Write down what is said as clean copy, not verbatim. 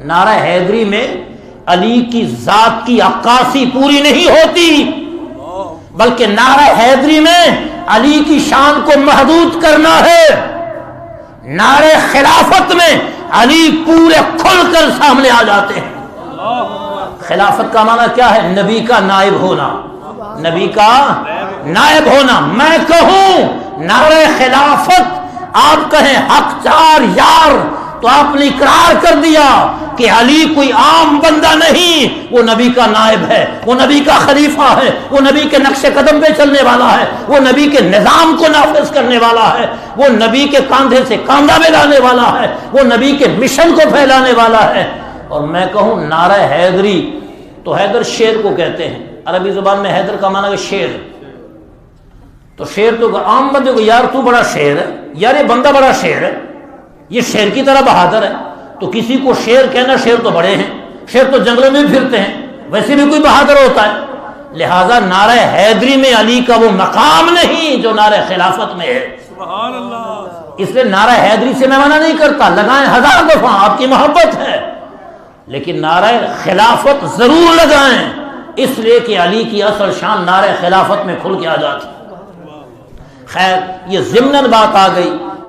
نعرہ حیدری میں علی کی ذات کی عکاسی پوری نہیں ہوتی، بلکہ نعرہ حیدری میں علی کی شان کو محدود کرنا ہے۔ نعرہ خلافت میں علی پورے کھل کر سامنے آ جاتے ہیں۔ خلافت کا معنی کیا ہے؟ نبی کا نائب ہونا، نبی کا نائب ہونا۔ میں کہوں نعرہ خلافت، آپ کہیں حق چار یار، تو آپ نے اقرار کر دیا کہ علی کوئی عام بندہ نہیں، وہ نبی کا نائب ہے، وہ نبی کا خلیفہ ہے، وہ نبی کے نقش قدم پہ چلنے والا ہے، وہ نبی کے نظام کو نافذ کرنے والا ہے، وہ نبی کے کاندھے سے کاندھا ملانے والا ہے، وہ نبی کے مشن کو پھیلانے والا ہے۔ اور میں کہوں نعرہ حیدری، تو حیدر شیر کو کہتے ہیں، عربی زبان میں حیدر کا معنی ہے شیر۔ تو شیر تو عام بندے کو یار تو بڑا شیر ہے، یار یہ بندہ بڑا شیر ہے، یہ شیر کی طرح بہادر ہے، تو کسی کو شیر کہنا، شیر تو بڑے ہیں، شیر تو جنگلوں میں بھی پھرتے ہیں، ویسے بھی کوئی بہادر ہوتا ہے۔ لہذا نعرہ حیدری میں علی کا وہ مقام نہیں جو نعرہ خلافت میں ہے۔ سبحان اللہ۔ اس لیے نعرہ حیدری سے میں منع نہیں کرتا، لگائیں 1000 دفعہ، آپ کی محبت ہے، لیکن نعرہ خلافت ضرور لگائیں، اس لیے کہ علی کی اصل شان نعرہ خلافت میں کھل کے آ جاتی۔ خیر، یہ ضمناً بات آ گئی